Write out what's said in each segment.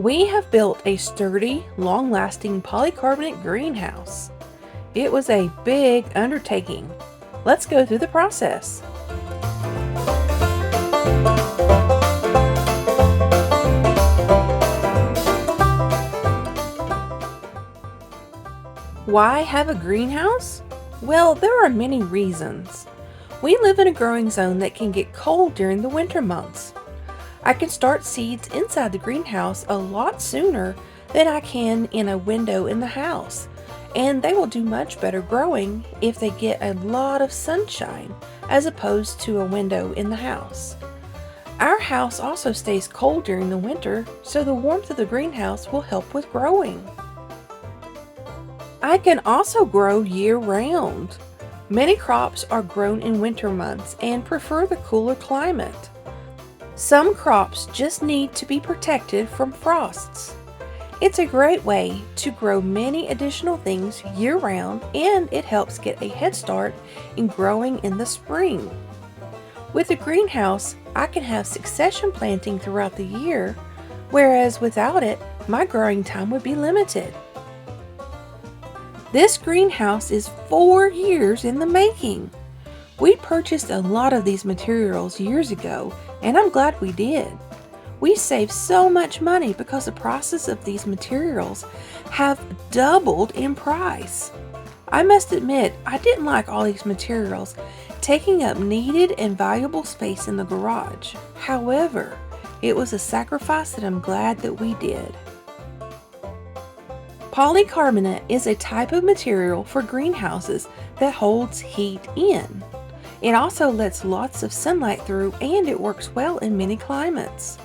We have built a sturdy, long-lasting polycarbonate greenhouse. It was a big undertaking. Let's go through the process. Why have a greenhouse? Well, there are many reasons. We live in a growing zone that can get cold during the winter months. I can start seeds inside the greenhouse a lot sooner than I can in a window in the house, and they will do much better growing if they get a lot of sunshine as opposed to a window in the house. Our house also stays cold during the winter, so the warmth of the greenhouse will help with growing. I can also grow year-round. Many crops are grown in winter months and prefer the cooler climate. Some crops just need to be protected from frosts. It's a great way to grow many additional things year-round, and it helps get a head start in growing in the spring. With a greenhouse, I can have succession planting throughout the year, whereas without it, my growing time would be limited. This greenhouse is 4 years in the making. We purchased a lot of these materials years ago, and I'm glad we did. We saved so much money because the prices of these materials have doubled in price. I must admit, I didn't like all these materials taking up needed and valuable space in the garage. However, it was a sacrifice that I'm glad that we did. Polycarbonate is a type of material for greenhouses that holds heat in. It also lets lots of sunlight through, and it works well in many climates.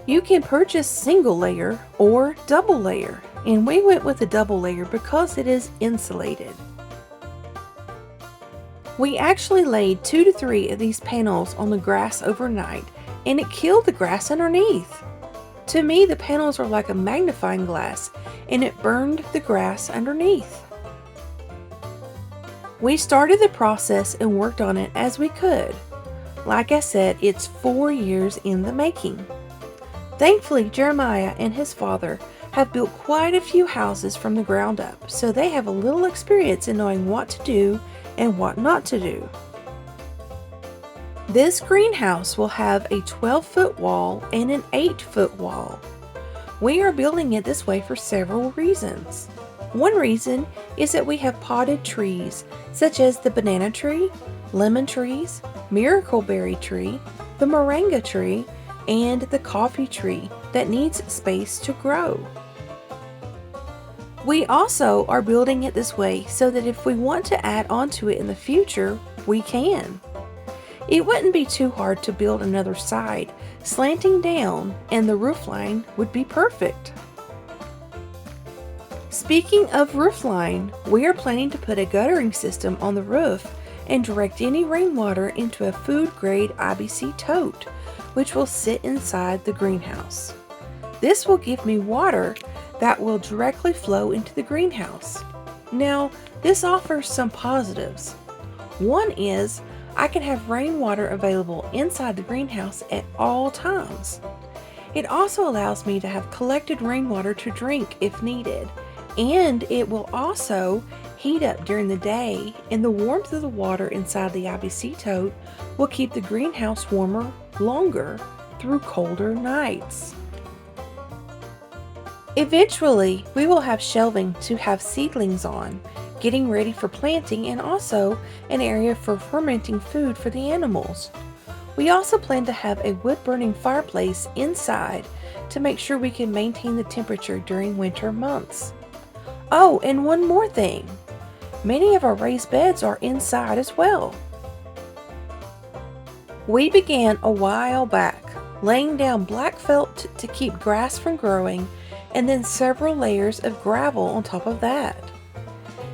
You can purchase single layer or double layer, and we went with a double layer because it is insulated. We actually laid 2 to 3 of these panels on the grass overnight, and it killed the grass underneath. To me, the panels are like a magnifying glass, and it burned the grass underneath. We started the process and worked on it as we could. Like I said, it's 4 years in the making. Thankfully, Jeremiah and his father have built quite a few houses from the ground up, so they have a little experience in knowing what to do and what not to do. This greenhouse will have a 12-foot wall and an 8-foot wall. We are building it this way for several reasons. One reason is that we have potted trees such as the banana tree, lemon trees, miracleberry tree, the moringa tree, and the coffee tree that needs space to grow. We also are building it this way so that if we want to add onto it in the future, we can. It wouldn't be too hard to build another side, slanting down, and the roofline would be perfect. Speaking of roofline, we are planning to put a guttering system on the roof and direct any rainwater into a food-grade IBC tote, which will sit inside the greenhouse. This will give me water that will directly flow into the greenhouse. Now, this offers some positives. One is I can have rainwater available inside the greenhouse at all times. It also allows me to have collected rainwater to drink if needed, and it will also heat up during the day, and the warmth of the water inside the IBC tote will keep the greenhouse warmer longer through colder nights. Eventually, we will have shelving to have seedlings on, getting ready for planting, and also an area for fermenting food for the animals. We also plan to have a wood-burning fireplace inside to make sure we can maintain the temperature during winter months. Oh, and one more thing. Many of our raised beds are inside as well. We began a while back, laying down black felt to keep grass from growing, and then several layers of gravel on top of that.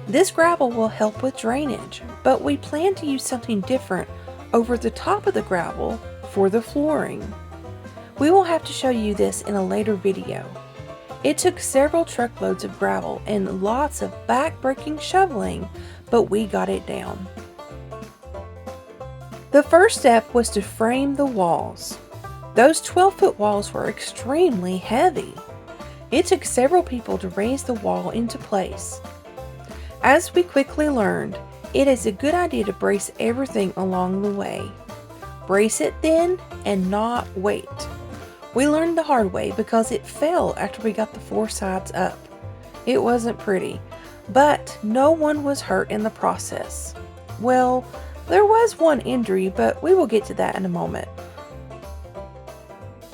This gravel will help with drainage, but we plan to use something different over the top of the gravel for the flooring. We will have to show you this in a later video. It took several truckloads of gravel and lots of back-breaking shoveling, but we got it down. The first step was to frame the walls. Those 12-foot walls were extremely heavy. It took several people to raise the wall into place. As we quickly learned, it is a good idea to brace everything along the way. Brace it then and not wait. We learned the hard way because it fell after we got the 4 sides up. It wasn't pretty, but no one was hurt in the process. Well, there was one injury, but we will get to that in a moment.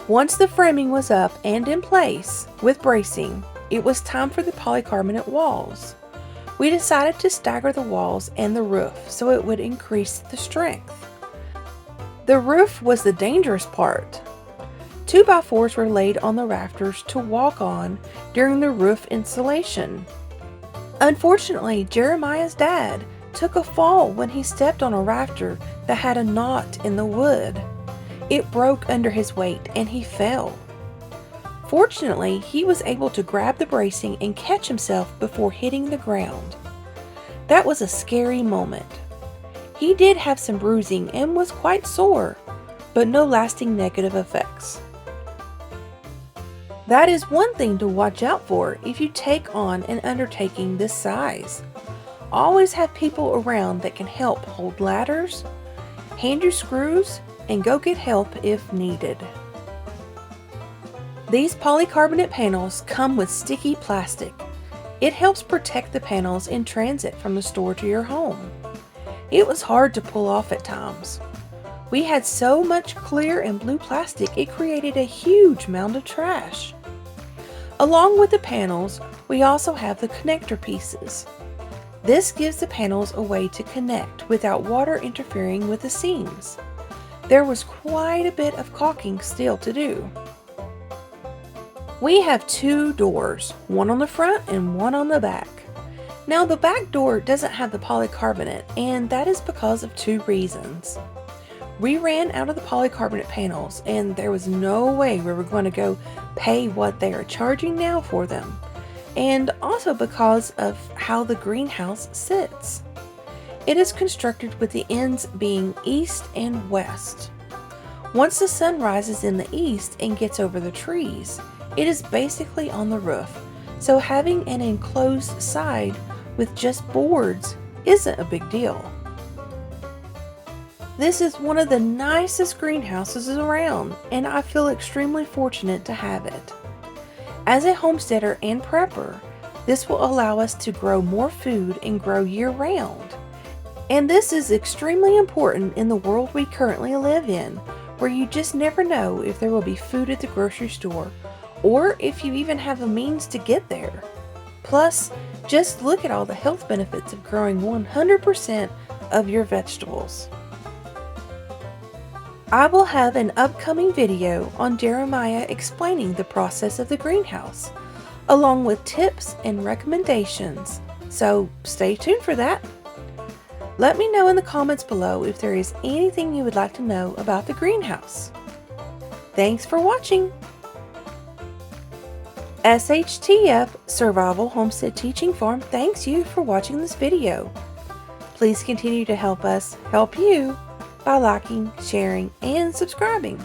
Once the framing was up and in place with bracing, it was time for the polycarbonate walls. We decided to stagger the walls and the roof so it would increase the strength. The roof was the dangerous part. 2x4s were laid on the rafters to walk on during the roof installation. Unfortunately, Jeremiah's dad took a fall when he stepped on a rafter that had a knot in the wood. It broke under his weight and he fell. Fortunately, he was able to grab the bracing and catch himself before hitting the ground. That was a scary moment. He did have some bruising and was quite sore, but no lasting negative effects. That is one thing to watch out for if you take on an undertaking this size. Always have people around that can help hold ladders, hand you screws, and go get help if needed. These polycarbonate panels come with sticky plastic. It helps protect the panels in transit from the store to your home. It was hard to pull off at times. We had so much clear and blue plastic it created a huge mound of trash. Along with the panels, we also have the connector pieces. This gives the panels a way to connect without water interfering with the seams. There was quite a bit of caulking still to do. We have 2 doors, one on the front and one on the back. Now the back door doesn't have the polycarbonate, and that is because of 2 reasons. We ran out of the polycarbonate panels and there was no way we were going to go pay what they are charging now for them, and also because of how the greenhouse sits. It is constructed with the ends being east and west. Once the sun rises in the east and gets over the trees, it is basically on the roof, so having an enclosed side with just boards isn't a big deal. This is one of the nicest greenhouses around, and I feel extremely fortunate to have it. As a homesteader and prepper, this will allow us to grow more food and grow year-round. And this is extremely important in the world we currently live in, where you just never know if there will be food at the grocery store, or if you even have a means to get there. Plus, just look at all the health benefits of growing 100% of your vegetables. I will have an upcoming video on Jeremiah explaining the process of the greenhouse, along with tips and recommendations, so stay tuned for that. Let me know in the comments below if there is anything you would like to know about the greenhouse. Thanks for watching! SHTF Survival Homestead Teaching Farm thanks you for watching this video. Please continue to help us help you by liking, sharing, and subscribing.